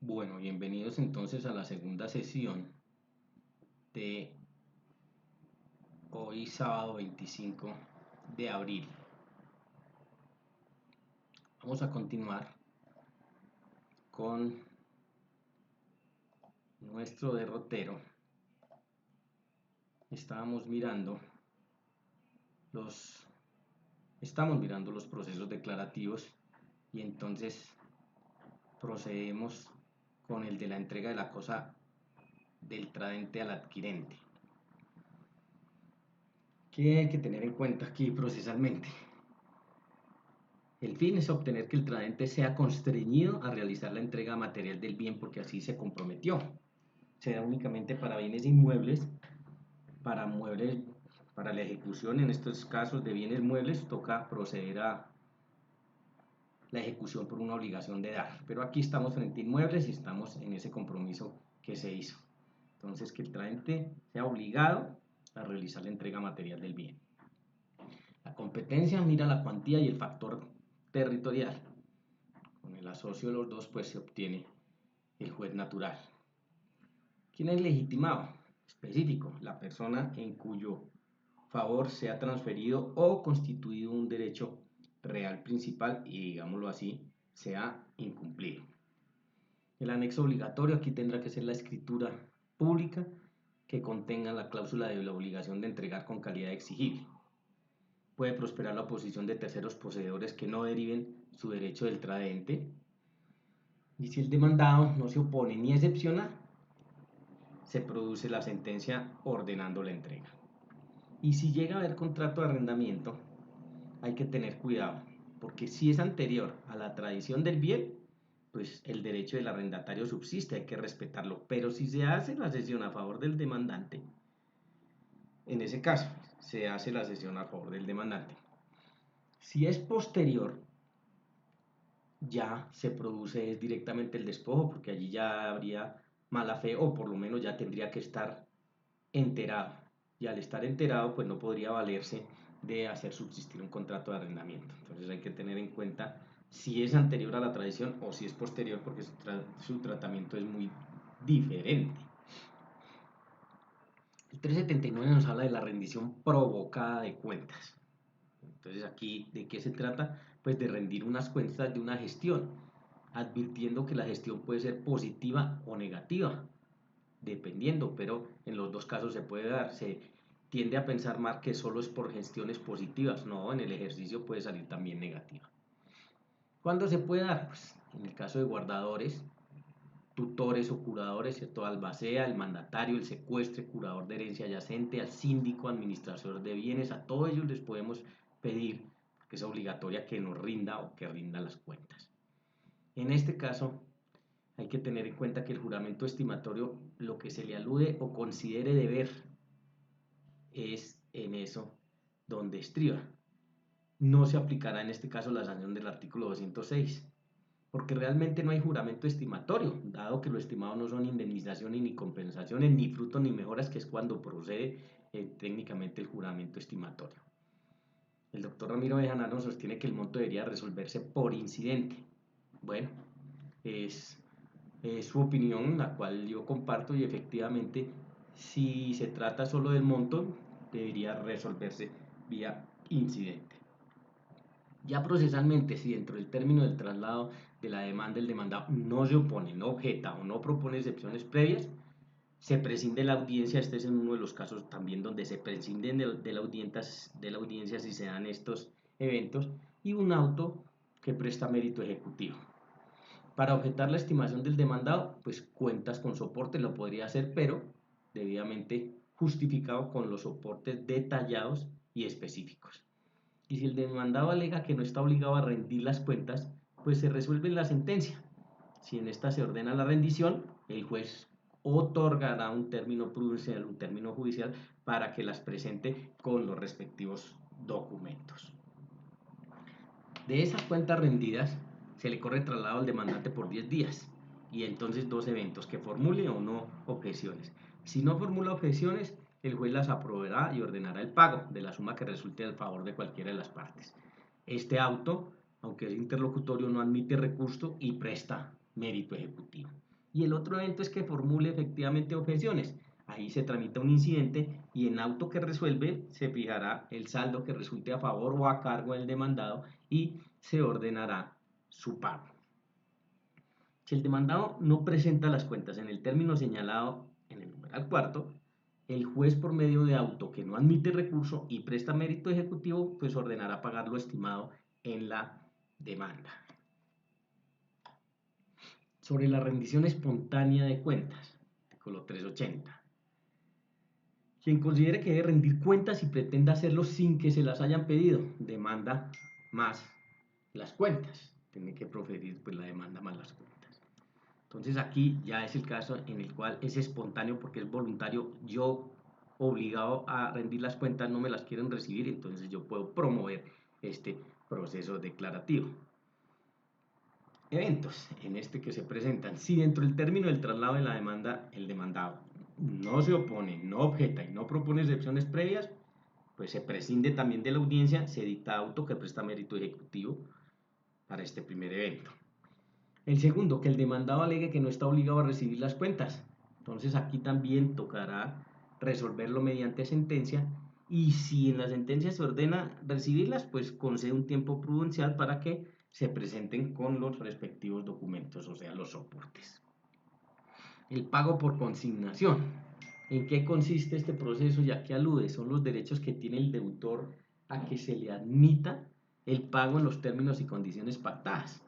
Bueno, bienvenidos entonces a la segunda sesión de hoy sábado 25 de abril. Vamos a continuar con nuestro derrotero. Estamos mirando los procesos declarativos y entonces procedemos con el de la entrega de la cosa del tradente al adquirente. ¿Qué hay que tener en cuenta aquí procesalmente? El fin es obtener que el tradente sea constreñido a realizar la entrega material del bien porque así se comprometió. Se da únicamente para bienes inmuebles, para muebles, para la ejecución en estos casos de bienes muebles toca proceder a la ejecución por una obligación de dar. Pero aquí estamos frente a inmuebles y estamos en ese compromiso que se hizo. Entonces que el tradente sea obligado a realizar la entrega material del bien. La competencia mira la cuantía y el factor territorial. Con el asocio de los dos pues se obtiene el juez natural. ¿Quién es legitimado? Específico, la persona en cuyo favor se ha transferido o constituido un derecho real principal y, digámoslo así, se ha incumplido. El anexo obligatorio aquí tendrá que ser la escritura pública que contenga la cláusula de la obligación de entregar con calidad exigible. Puede prosperar la oposición de terceros poseedores que no deriven su derecho del tradente. Y si el demandado no se opone ni excepciona, se produce la sentencia ordenando la entrega. Y si llega a haber contrato de arrendamiento, hay que tener cuidado, porque si es anterior a la tradición del bien, pues el derecho del arrendatario subsiste, hay que respetarlo. Pero si se hace la cesión a favor del demandante, en ese caso se hace la cesión a favor del demandante. Si es posterior, ya se produce directamente el despojo, porque allí ya habría mala fe o por lo menos ya tendría que estar enterado. Y al estar enterado, pues no podría valerse de hacer subsistir un contrato de arrendamiento. Entonces hay que tener en cuenta si es anterior a la tradición o si es posterior, porque su tratamiento es muy diferente. El 379 nos habla de la rendición provocada de cuentas. Entonces aquí, ¿de qué se trata? Pues de rendir unas cuentas de una gestión, advirtiendo que la gestión puede ser positiva o negativa, dependiendo, pero en los dos casos se puede dar. Se tiende a pensar más que solo es por gestiones positivas, no, en el ejercicio puede salir también negativa. ¿Cuándo se puede dar? Pues en el caso de guardadores, tutores o curadores, ¿cierto? Albacea, el mandatario, el secuestre, curador de herencia adyacente, al síndico, administrador de bienes, a todos ellos les podemos pedir que es obligatoria que nos rinda o que rinda las cuentas. En este caso, hay que tener en cuenta que el juramento estimatorio, lo que se le alude o considere deber, es en eso donde estriba. No se aplicará en este caso la sanción del artículo 206, porque realmente no hay juramento estimatorio, dado que lo estimado no son indemnizaciones ni compensaciones, ni frutos ni mejoras, que es cuando procede técnicamente el juramento estimatorio. El doctor Ramiro Bejanano sostiene que el monto debería resolverse por incidente. Bueno, es su opinión, la cual yo comparto, y efectivamente, si se trata solo del monto, debería resolverse vía incidente. Ya procesalmente, si dentro del término del traslado de la demanda el demandado no se opone, no objeta o no propone excepciones previas, se prescinde la audiencia. Este es en uno de los casos también donde se prescinden de la audiencia si se dan estos eventos, y un auto que presta mérito ejecutivo. Para objetar la estimación del demandado, pues cuentas con soporte, lo podría hacer, pero debidamente justificado con los soportes detallados y específicos. Y si el demandado alega que no está obligado a rendir las cuentas, pues se resuelve en la sentencia. Si en esta se ordena la rendición, el juez otorgará un término prudencial, un término judicial, para que las presente con los respectivos documentos. De esas cuentas rendidas, se le corre traslado al demandante por 10 días y entonces dos eventos: que formule o no objeciones. Si no formula objeciones, el juez las aprobará y ordenará el pago de la suma que resulte al favor de cualquiera de las partes. Este auto, aunque es interlocutorio, no admite recurso y presta mérito ejecutivo. Y el otro evento es que formule efectivamente objeciones. Ahí se tramita un incidente y en auto que resuelve se fijará el saldo que resulte a favor o a cargo del demandado y se ordenará su pago. Si el demandado no presenta las cuentas en el término señalado en el numeral cuarto, el juez por medio de auto que no admite recurso y presta mérito ejecutivo, pues ordenará pagar lo estimado en la demanda. Sobre la rendición espontánea de cuentas, artículo 380. Quien considere que debe rendir cuentas y pretenda hacerlo sin que se las hayan pedido, demanda más las cuentas. Tiene que proferir pues, la demanda más las cuentas. Entonces aquí ya es el caso en el cual es espontáneo porque es voluntario. Yo obligado a rendir las cuentas no me las quieren recibir, entonces yo puedo promover este proceso declarativo. Eventos en este que se presentan. Si dentro del término del traslado de la demanda el demandado no se opone, no objeta y no propone excepciones previas, pues se prescinde también de la audiencia, se dicta auto que presta mérito ejecutivo para este primer evento. El segundo, que el demandado alegue que no está obligado a recibir las cuentas. Entonces aquí también tocará resolverlo mediante sentencia y si en la sentencia se ordena recibirlas, pues concede un tiempo prudencial para que se presenten con los respectivos documentos, o sea, los soportes. El pago por consignación. ¿En qué consiste este proceso y a qué alude? Son los derechos que tiene el deudor a que se le admita el pago en los términos y condiciones pactadas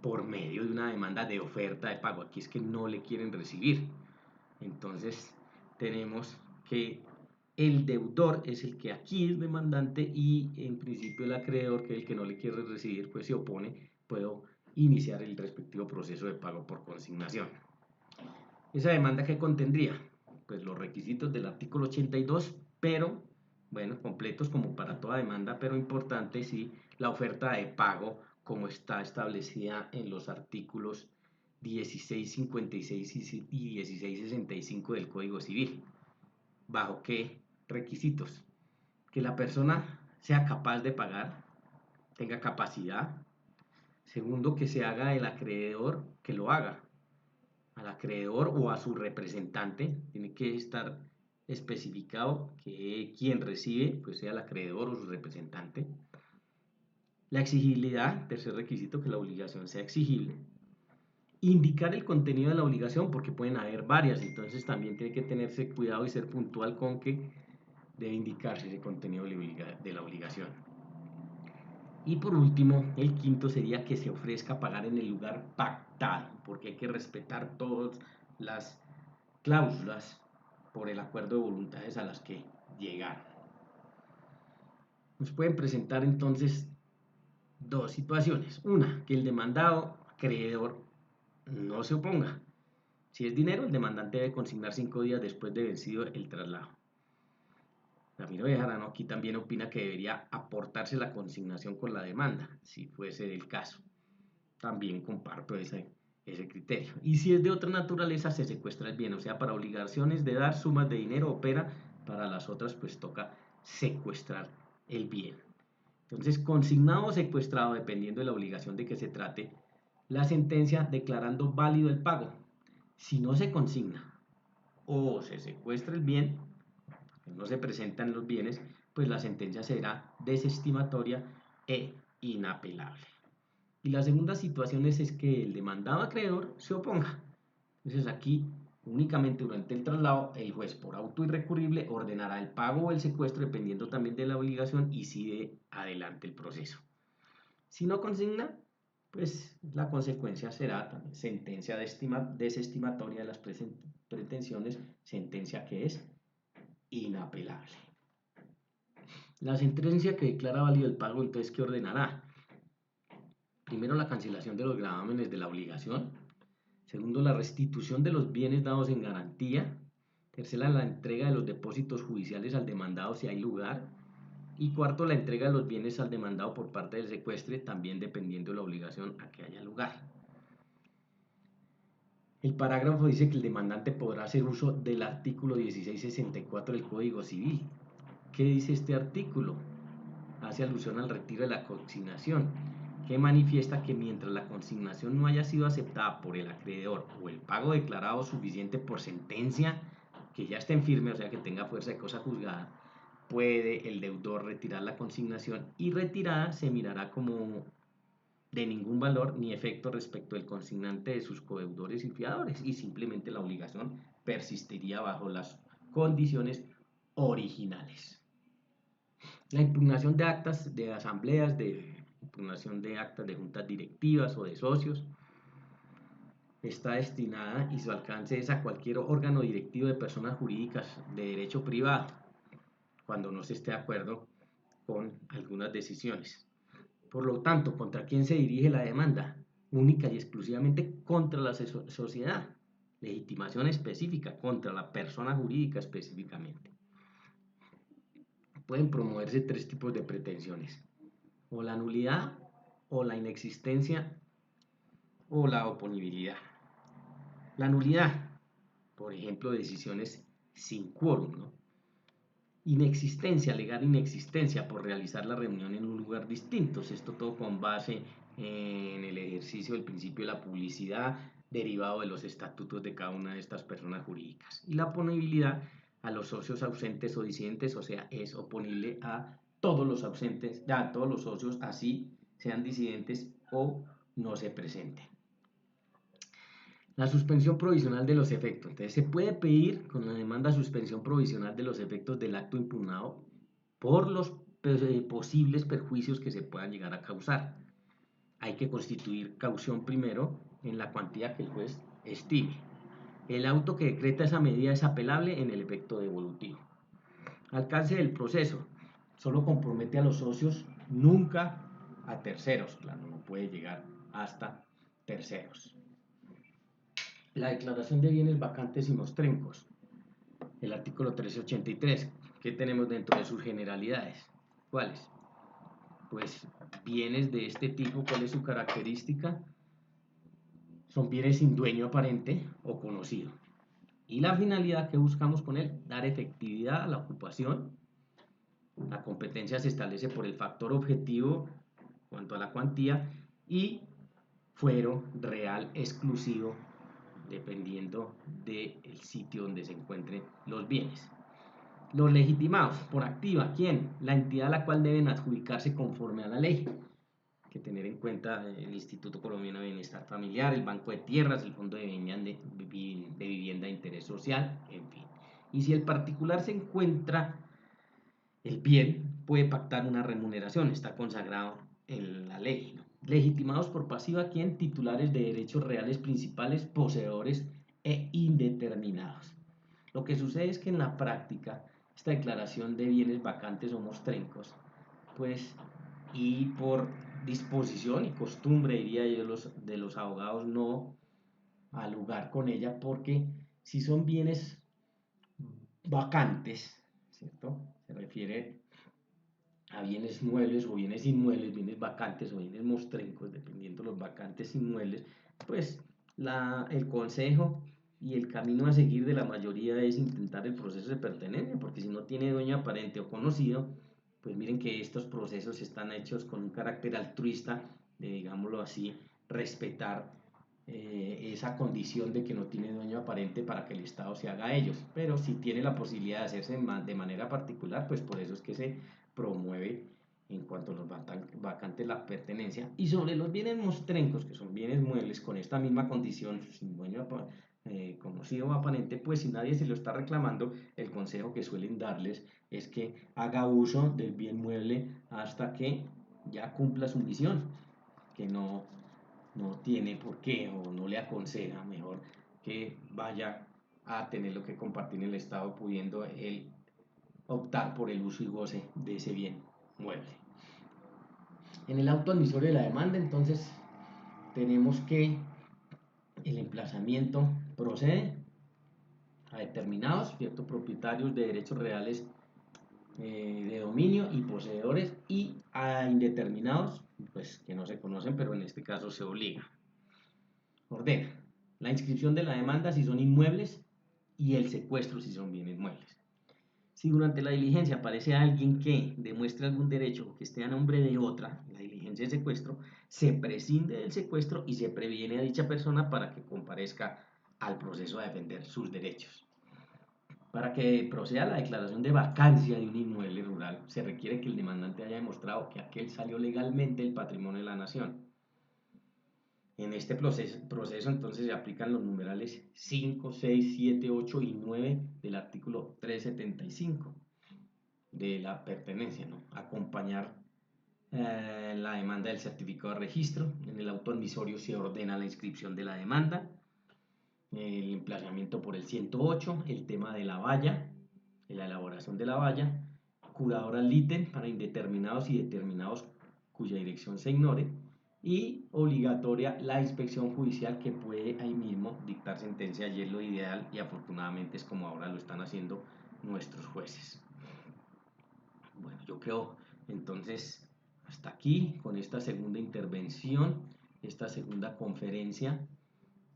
por medio de una demanda de oferta de pago. Aquí es que no le quieren recibir. Entonces tenemos que el deudor es el que aquí es demandante y en principio el acreedor, que es el que no le quiere recibir, pues se opone. Puedo iniciar el respectivo proceso de pago por consignación. Esa demanda que contendría pues los requisitos del artículo 82, pero bueno, completos como para toda demanda, pero importante sí la oferta de pago como está establecida en los artículos 1656 y 1665 del Código Civil. ¿Bajo qué requisitos? Que la persona sea capaz de pagar, tenga capacidad. Segundo, que se haga el acreedor que lo haga. Al acreedor o a su representante tiene que estar especificado que quien recibe pues sea el acreedor o su representante. La exigibilidad, tercer requisito, que la obligación sea exigible. Indicar el contenido de la obligación, porque pueden haber varias, entonces también tiene que tenerse cuidado y ser puntual con que debe indicarse ese contenido de la obligación. Y por último, el quinto sería que se ofrezca pagar en el lugar pactado, porque hay que respetar todas las cláusulas por el acuerdo de voluntades a las que llegaron. Nos pueden presentar entonces dos situaciones. Una, que el demandado acreedor no se oponga. Si es dinero, el demandante debe consignar 5 días después de vencido el traslado. Ramiro Bejarano aquí también opina que debería aportarse la consignación con la demanda, si fuese el caso. También comparto ese criterio. Y si es de otra naturaleza, se secuestra el bien, o sea, para obligaciones de dar sumas de dinero opera, para las otras pues toca secuestrar el bien. Entonces, consignado o secuestrado, dependiendo de la obligación de que se trate, la sentencia declarando válido el pago. Si no se consigna o se secuestra el bien, no se presentan los bienes, pues la sentencia será desestimatoria e inapelable. Y la segunda situación es que el demandado acreedor se oponga. Entonces aquí únicamente durante el traslado el juez por auto irrecurrible ordenará el pago o el secuestro dependiendo también de la obligación y sigue adelante el proceso. Si no consigna, pues la consecuencia será también sentencia desestimatoria de las pretensiones, sentencia que es inapelable. La sentencia que declara válido el pago, entonces, ¿qué ordenará? Primero, la cancelación de los gravámenes de la obligación. Segundo, la restitución de los bienes dados en garantía. Tercera, la entrega de los depósitos judiciales al demandado si hay lugar. Y cuarto, la entrega de los bienes al demandado por parte del secuestre, también dependiendo de la obligación a que haya lugar. El parágrafo dice que el demandante podrá hacer uso del artículo 1664 del Código Civil. ¿Qué dice este artículo? Hace alusión al retiro de la consignación, que manifiesta que mientras la consignación no haya sido aceptada por el acreedor o el pago declarado suficiente por sentencia que ya esté en firme, o sea que tenga fuerza de cosa juzgada, puede el deudor retirar la consignación, y retirada se mirará como de ningún valor ni efecto respecto del consignante de sus codeudores y fiadores, y simplemente la obligación persistiría bajo las condiciones originales. La impugnación de actas de asambleas, de impugnación de actas de juntas directivas o de socios está destinada, y su alcance es a cualquier órgano directivo de personas jurídicas de derecho privado, cuando no se esté de acuerdo con algunas decisiones. Por lo tanto, ¿contra quién se dirige la demanda? Única y exclusivamente contra la sociedad. Legitimación específica contra la persona jurídica específicamente. Pueden promoverse tres tipos de pretensiones: o la nulidad, o la inexistencia, o la oponibilidad. La nulidad, por ejemplo, decisiones sin quórum, ¿no? Inexistencia, alegar inexistencia por realizar la reunión en un lugar distinto. Esto todo con base en el ejercicio del principio de la publicidad derivado de los estatutos de cada una de estas personas jurídicas. Y la oponibilidad a los socios ausentes o disidentes, o sea, es oponible a todos los ausentes, a todos los socios, así sean disidentes o no se presenten. La suspensión provisional de los efectos. Entonces se puede pedir con la demanda suspensión provisional de los efectos del acto impugnado por los posibles perjuicios que se puedan llegar a causar. Hay que constituir caución primero en la cuantía que el juez estime. El auto que decreta esa medida es apelable en el efecto devolutivo. Alcance del proceso. Solo compromete a los socios, nunca a terceros. Claro, no puede llegar hasta terceros. La declaración de bienes vacantes y mostrencos. El artículo 1383. ¿Qué tenemos dentro de sus generalidades? ¿Cuáles? Pues bienes de este tipo. ¿Cuál es su característica? Son bienes sin dueño aparente o conocido. Y la finalidad que buscamos con él: dar efectividad a la ocupación. La competencia se establece por el factor objetivo cuanto a la cuantía, y fuero real exclusivo dependiendo del sitio donde se encuentren los bienes. Los legitimados por activa, ¿quién? La entidad a la cual deben adjudicarse conforme a la ley. Hay que tener en cuenta el Instituto Colombiano de Bienestar Familiar, el Banco de Tierras, el Fondo de Vivienda de Interés Social, en fin. Y si el particular se encuentra el bien, puede pactar una remuneración, está consagrado en la ley, ¿no? Legitimados por pasiva, ¿quién? Titulares de derechos reales principales, poseedores e indeterminados. Lo que sucede es que en la práctica, esta declaración de bienes vacantes o mostrencos, pues, y por disposición y costumbre, diría yo, de los abogados, no al lugar con ella, porque si son bienes vacantes, ¿cierto? Se refiere a bienes muebles o bienes inmuebles, bienes vacantes o bienes mostrencos, dependiendo de los vacantes inmuebles, pues el consejo y el camino a seguir de la mayoría es intentar el proceso de pertenencia, porque si no tiene dueño aparente o conocido, pues miren que estos procesos están hechos con un carácter altruista, de, digámoslo así, respetar esa condición de que no tiene dueño aparente para que el Estado se haga a ellos. Pero si tiene la posibilidad de hacerse de manera particular, pues por eso es que se promueve en cuanto a los vacantes la pertenencia. Y sobre los bienes mostrencos, que son bienes muebles con esta misma condición, sin dueño conocido o aparente, pues si nadie se lo está reclamando, el consejo que suelen darles es que haga uso del bien mueble hasta que ya cumpla su misión, que no tiene por qué, o no le aconseja mejor que vaya a tenerlo que compartir en el Estado, pudiendo él optar por el uso y goce de ese bien mueble. En el auto admisorio de la demanda, entonces, tenemos que el emplazamiento procede a determinados, ¿cierto?, propietarios de derechos reales de dominio y poseedores, y a indeterminados, pues que no se conocen, pero en este caso se obliga. Ordena la inscripción de la demanda si son inmuebles y el secuestro si son bienes muebles. Si durante la diligencia aparece alguien que demuestre algún derecho que esté a nombre de otra, la diligencia de secuestro, se prescinde del secuestro y se previene a dicha persona para que comparezca al proceso a defender sus derechos. Para que proceda la declaración de vacancia de un inmueble rural, se requiere que el demandante haya demostrado que aquel salió legalmente del patrimonio de la nación. En este proceso entonces se aplican los numerales 5, 6, 7, 8 y 9 del artículo 375 de la pertenencia, ¿no? Acompañar la demanda del certificado de registro. En el auto admisorio se ordena la inscripción de la demanda, el emplazamiento por el 108, el tema de la valla, la elaboración de la valla, curador al ítem para indeterminados y determinados cuya dirección se ignore, y obligatoria la inspección judicial que puede ahí mismo dictar sentencia, y es lo ideal y afortunadamente es como ahora lo están haciendo nuestros jueces. Bueno, yo creo entonces hasta aquí con esta segunda intervención, esta segunda conferencia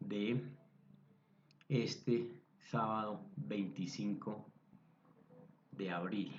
de este sábado 25 de abril.